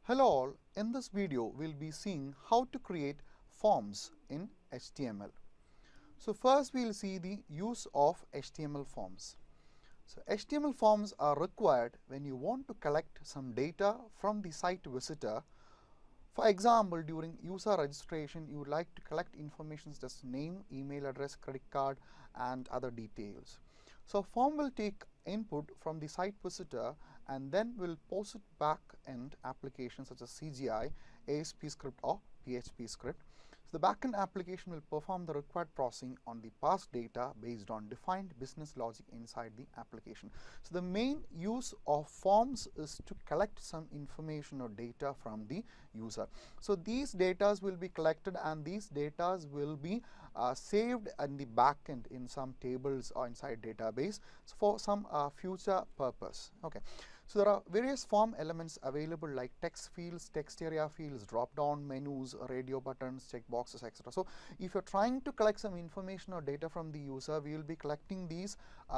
Hello all, in this video we'll be seeing how to create forms in HTML. So first we'll see the use of HTML forms. So HTML forms are required when you want to collect some data from the site visitor. For example, during user registration you would like to collect information such as name, email address, credit card and other details. So form will take input from the site visitor and then will post it back in applications such as CGI, ASP.script or PHP.script. So the backend application will perform the required processing on the parsed data based on defined business logic inside the application. So the main use of forms is to collect some information or data from the user. So these data will be collected and these data will be saved in the backend in some tables or inside database for some future purpose. Okay. So there are various form elements available like text fields, text area fields, drop-down menus, radio buttons, checkboxes, etc. So if you're trying to collect some information or data from the user, we will be collecting these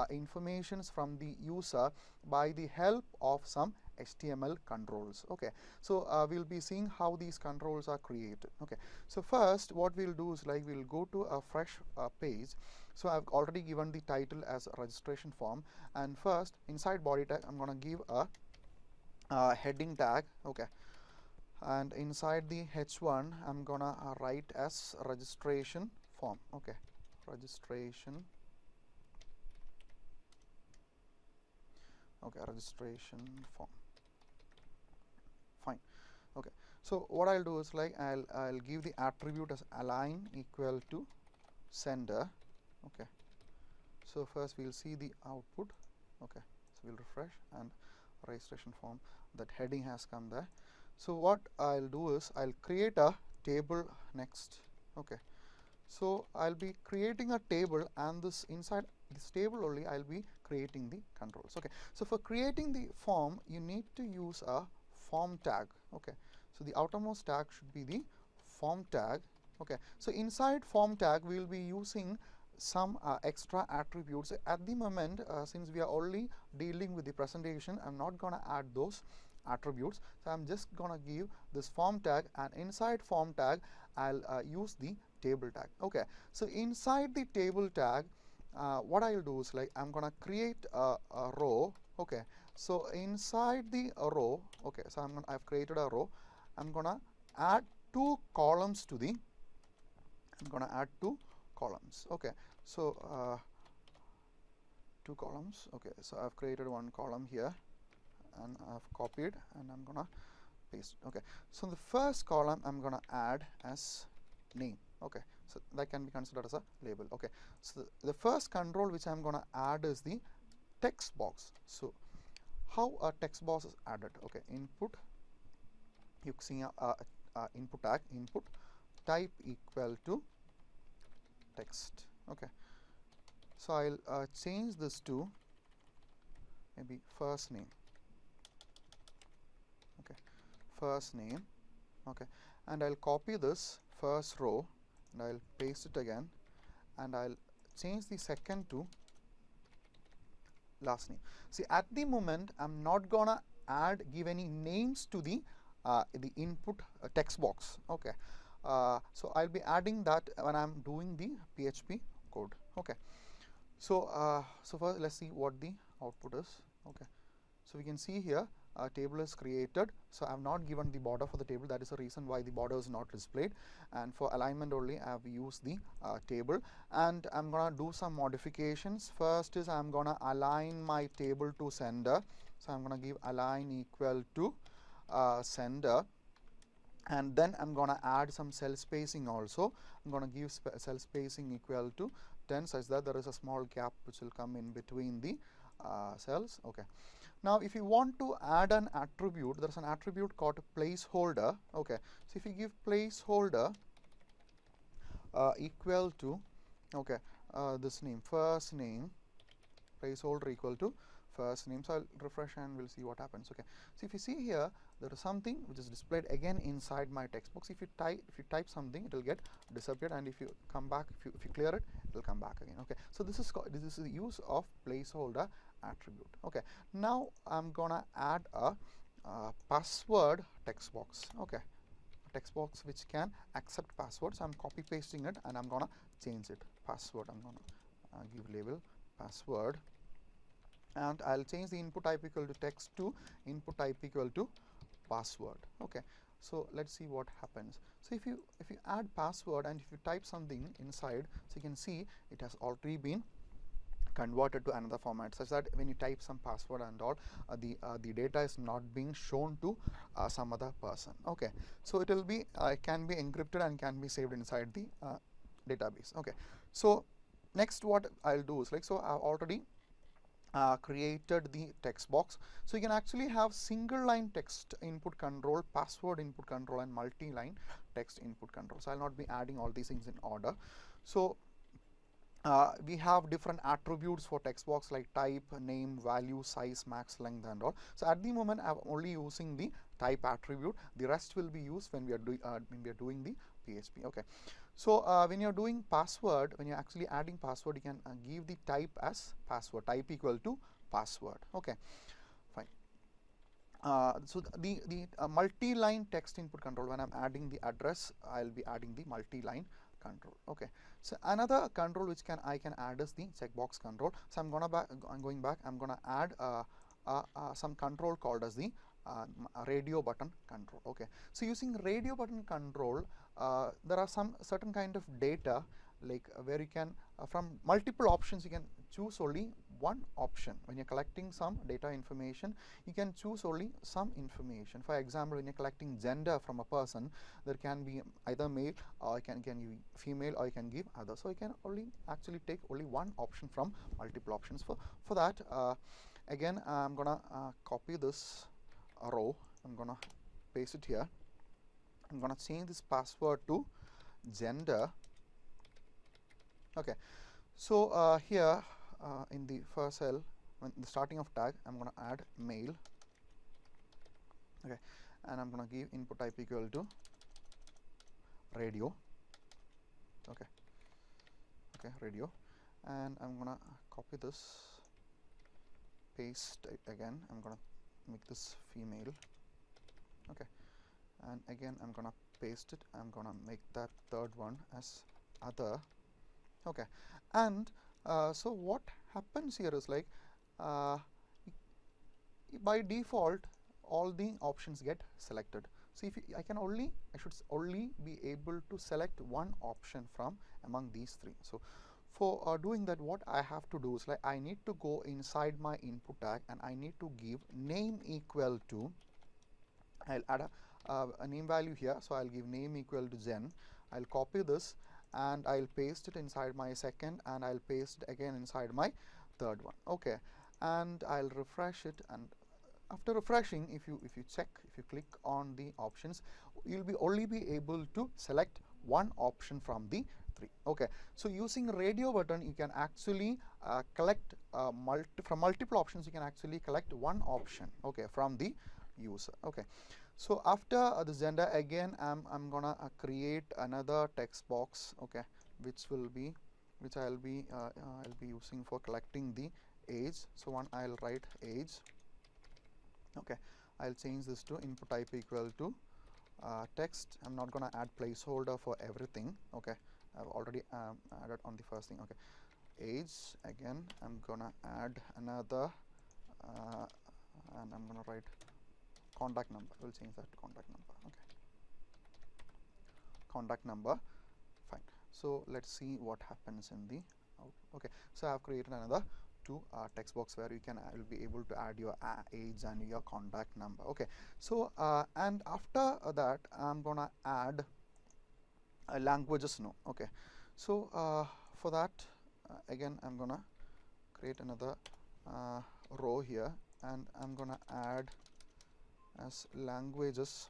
informations from the user by the help of some HTML controls. Okay, so we'll be seeing how these controls are created. Okay, so first what we'll do is like we'll go to a fresh page. So I've already given the title as a registration form, and first inside body tag I'm going to give a heading tag. Okay, and inside the h1 I'm gonna write as registration form. Okay, registration. Okay, registration form. Fine. Okay, so what I'll do is like I'll give the attribute as align equal to sender. Okay, so first we'll see the output. Okay, so we'll refresh and registration form, that heading has come there. So what I'll do is I'll create a table next. Okay, so I'll be creating a table, and this inside this table only I'll be creating the controls. Okay, so for creating the form you need to use a form tag. Okay, so the outermost tag should be the form tag. Okay, so inside form tag we will be using some extra attributes. At the moment, since we are only dealing with the presentation, I'm not going to add those attributes. So I'm just going to give this form tag, and inside form tag I'll use the table tag. Okay, so inside the table tag what I'll do is like I'm going to create a row. Okay, so inside the row, okay, so I've created a row. I'm going to add two columns to the columns. Okay, so two columns. Okay, so I've created one column here and I've copied and I'm gonna paste. Okay, so the first column I'm gonna add as name. Okay, so that can be considered as a label. Okay, so the first control which I'm gonna add is the text box. So how a text box is added? Okay, input, you see input tag, input type equal to text. Okay, so I'll change this to maybe first name. Okay, first name. Okay, and I'll copy this first row and I'll paste it again, and I'll change the second to last name. See, at the moment I'm not gonna give any names to the input text box. Okay, so I'll be adding that when I'm doing the PHP code. Okay, so so first let's see what the output is. Okay, so we can see here a table is created. So I have not given the border for the table. That is the reason why the border is not displayed, and for alignment only I have used the table, and I'm gonna do some modifications. First is I'm gonna align my table to sender. So I'm gonna give align equal to sender, and then I'm gonna add some cell spacing also. I'm gonna give cell spacing equal to 10 such that there is a small gap which will come in between the cells. Okay, now if you want to add an attribute, there's an attribute called placeholder. Okay, so if you give placeholder equal to, okay, this name, first name, placeholder equal to first name. So I'll refresh and we'll see what happens. Okay, so if you see here, there is something which is displayed again inside my text box. If you type something, it will get disappeared, and if you come back, if you clear it, it will come back again. Okay, so this is the use of placeholder attribute. Okay, now I'm gonna add a password text box. Okay, text box which can accept passwords. I'm copy pasting it and I'm gonna change it. Password, I'm gonna give label password, and I'll change the input type equal to text to input type equal to password. Okay, so let's see what happens. So if you add password and if you type something inside, so you can see it has already been converted to another format, such that when you type some password and all, the data is not being shown to some other person. Okay, so it will be can be encrypted and can be saved inside the database. Okay, so next what I'll do is, like, so I've already created the text box. So you can actually have single line text input control, password input control, and multi-line text input control. So I'll not be adding all these things in order. So we have different attributes for text box like type, name, value, size, max, length, and all. So at the moment I'm only using the type attribute. The rest will be used when we are doing the PHP. Okay, so when you're doing password, when you're actually adding password, you can give the type as password, type equal to password. Okay, fine. So the multi-line text input control, when I'm adding the address, I'll be adding the multi-line control. Okay, so another control which I can add is the checkbox control. So I'm going back. I'm gonna add some control called as the radio button control. Okay, so using radio button control, there are some certain kind of data, like where you can from multiple options you can choose only one option. When you're collecting some data information, you can choose only some information. For example, when you're collecting gender from a person, there can be either male, or you can give female, or you can give other. So you can only actually take only one option from multiple options. For that, again I'm gonna copy this row. I'm gonna paste it here. I'm gonna change this password to gender. Okay, so here in the first cell, when the starting of tag, I'm gonna add male. Okay, and I'm gonna give input type equal to radio. Okay, radio, and I'm gonna copy this, paste it again. I'm gonna make this female. Okay, and again I'm gonna paste it. I'm gonna make that third one as other. Okay, and so what happens here is, like, by default all the options get selected. So if I should only be able to select one option from among these three. So for doing that, what I have to do is, like, I need to go inside my input tag and I need to give name equal to, I'll add a name value here. So I'll give name equal to Jen. I'll copy this and I'll paste it inside my second, and I'll paste it again inside my third one. Okay, and I'll refresh it, and after refreshing, if you click on the options, you'll only be able to select one option from the three. Okay, so using radio button, you can actually collect from multiple options. You can actually collect one option, okay, from the user. Okay, so after the gender, again I'm gonna create another text box, okay, which I'll be using for collecting the age. So I'll write age. Okay, I'll change this to input type equal to text. I'm not gonna add placeholder for everything. Okay, I've already added on the first thing. Okay, age, again I'm gonna add another and I'm gonna write contact number. We'll change that to contact number. Okay, contact number. Fine. So let's see what happens in the okay, so I've created another two text box where you will be able to add your age and your contact number. Okay, so and after that I'm gonna add languages now. Okay, so for that again I'm gonna create another row here, and I'm gonna add as languages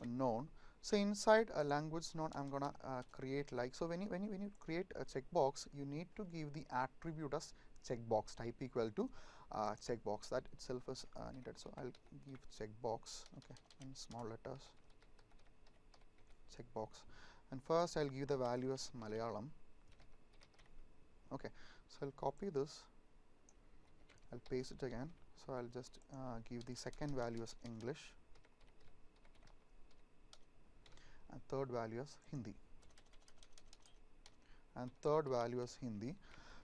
known. So inside a language known, I'm gonna create, like, so when you create a checkbox, you need to give the attribute as checkbox, type equal to checkbox. That itself is needed. So I'll give checkbox, okay, in small letters, checkbox, and first I'll give the value as Malayalam. Okay, so I'll copy this, I'll paste it again. So I'll just give the second value as English and third value as Hindi. And third value as Hindi.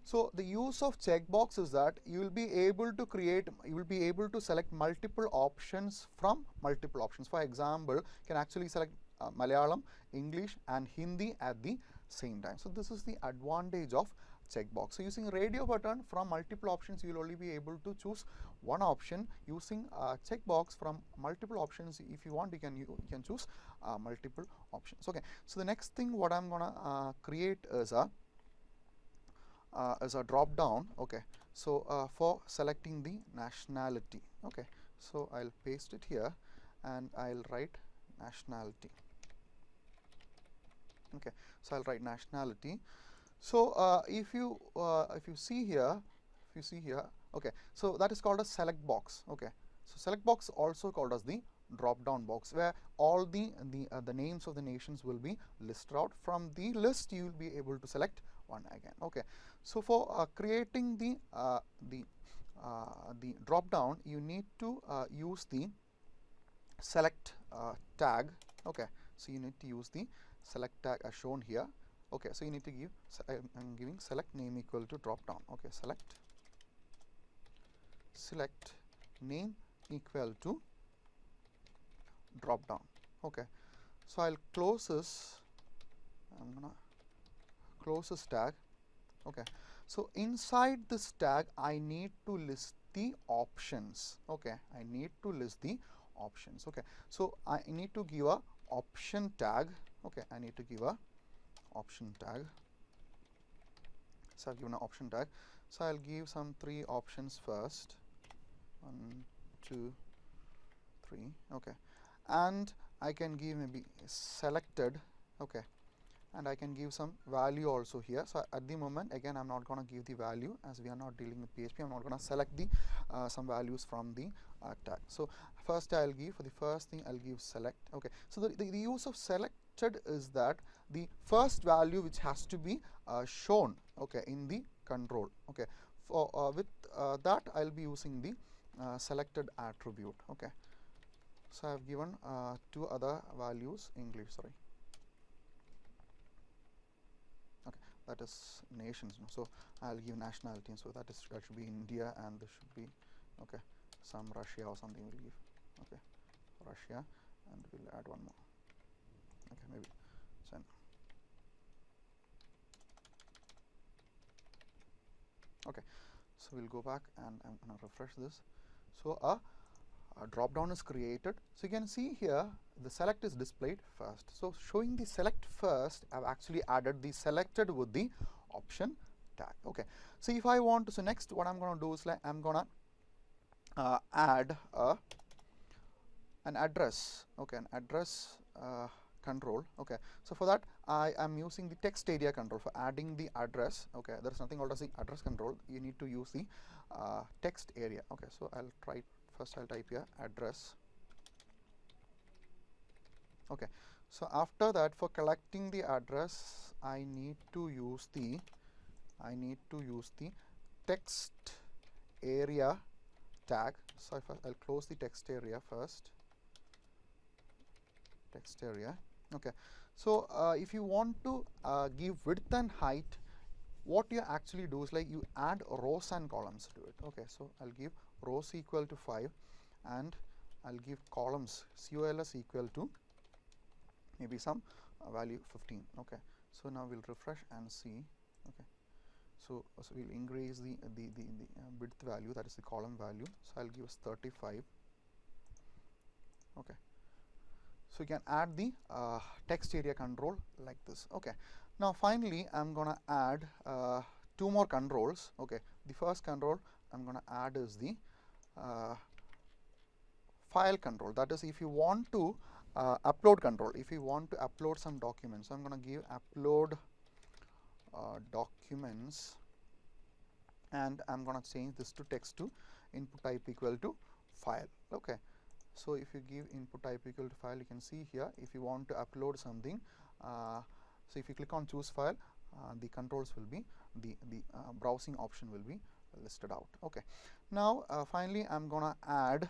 So the use of checkbox is that you will be able to select multiple options from multiple options. For example, you can actually select Malayalam, English and Hindi at the same time. So this is the advantage of checkbox. So using radio button, from multiple options you will only be able to choose one option. Using checkbox, from multiple options, if you want, you can choose multiple options. Okay, so the next thing what I'm gonna create is a drop down. Okay, so for selecting the nationality. Okay, so I'll paste it here and I'll write nationality. Okay, so I'll write nationality. So if you see here, okay, so that is called a select box. Okay, so select box also called as the drop down box, where all the names of the nations will be listed out. From the list you will be able to select one again. Okay, so for creating the drop down, you need to use the select tag. Okay, so you need to use the select tag as shown here. Okay, so you need to give, I'm giving select name equal to drop down. Okay, select name equal to drop down. Okay, so I'll close this. I'm gonna close this tag. Okay, so inside this tag I need to list the options. Okay, I need to list the options. Okay, so I need to give a option tag. Okay, I need to give a option tag. So I've given an option tag. So I'll give some 3 options first. 1, 2, 3. Okay, and I can give maybe selected. Okay, and I can give some value also here. So at the moment, again, I'm not going to give the value as we are not dealing with PHP. I'm not going to select the some values from the tag. So first I'll give, for the first thing I'll give select. Okay, so the use of selected is that the first value which has to be shown, okay, in the control. Okay, for with that I'll be using the selected attribute. Okay, so I've given 2 other values, English, sorry. Okay, that is nations. So I'll give nationality, so that should be India, and this should be, okay, some Russia or something we'll give. Okay, Russia, and we'll add one more. Okay, maybe China. Okay, so we'll go back and I'm going to refresh this. So a drop down is created. So you can see here the select is displayed first. So showing the select first, I've actually added the selected with the option tag. Okay, so if I want to, so next what I'm going to do is, like, I'm going to add an address. Okay, an address control. Okay, so for that I am using the text area control for adding the address. Okay, there is nothing called as the address control. You need to use the text area. Okay, so I'll try. First I'll type here address. Okay, so after that, for collecting the address, I need to use the text area tag. So if I'll close the text area first. Text area. Okay, so if you want to give width and height, what you actually do is, like, you add rows and columns to it. Okay, so I'll give rows equal to 5 and I'll give columns COLS equal to maybe some value 15. Okay, so now we'll refresh and see. Okay, so we'll increase the width value, that is the column value. So I'll give us 35. Okay, so you can add the text area control like this. Okay, now finally I'm gonna add 2 more controls. Okay, the first control I'm gonna add is the file control. That is, if you want to upload control, if you want to upload some documents. So I'm gonna give upload documents, and I'm gonna change this to text to input type equal to file. Okay, so if you give input type equal to file, you can see here if you want to upload something, so if you click on choose file, the controls will be, the browsing option will be listed out. Okay, now finally I'm gonna add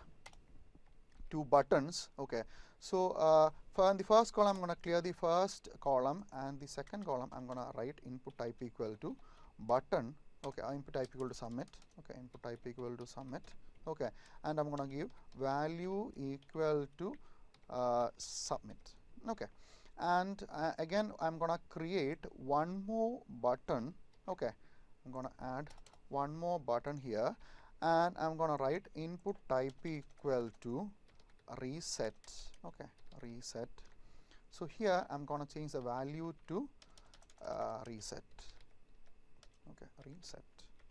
two buttons. Okay, so for the first column I'm gonna clear the first column, and the second column I'm gonna write input type equal to button. Okay, input type equal to submit. Okay, input type equal to submit. Okay, and I'm gonna give value equal to submit. Okay, and again I'm gonna create one more button. Okay, I'm gonna add one more button here, and I'm gonna write input type equal to reset. Okay, reset. So here I'm gonna change the value to reset. Okay, reset.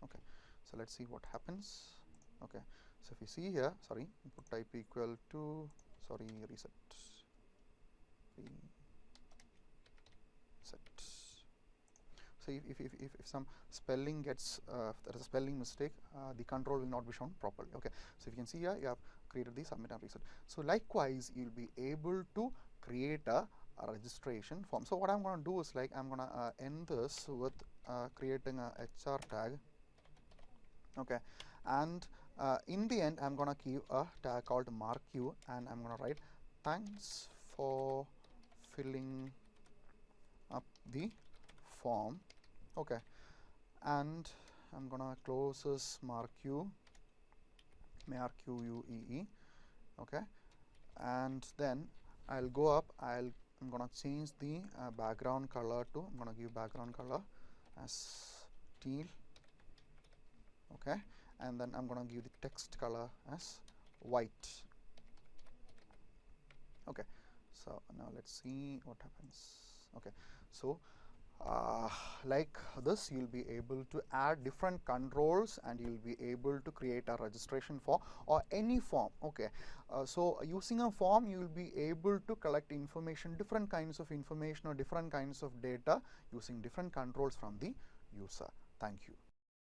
Okay, so let's see what happens. Okay, so if you see here, sorry, input type equal to, sorry, reset. Reset. So if some spelling gets, if there is a spelling mistake, the control will not be shown properly. Okay, so if you can see here, you have created the submit and reset. So likewise, you'll be able to create a registration form. So what I'm going to do is, like, I'm going to end this with creating a HR tag. Okay, and in the end I'm going to keep a tag called mark you, and I'm going to write thanks for filling up the form. Okay, and I'm gonna close this mark u, marquee. Okay, and then I'll go up, I'm gonna change the background color to, I'm gonna give background color as teal. Okay, and then I'm gonna give the text color as white. Okay, so now let's see what happens. Okay, so like this, you'll be able to add different controls, and you'll be able to create a registration form or any form. Okay, so using a form, you will be able to collect information, different kinds of information or different kinds of data using different controls from the user. Thank you.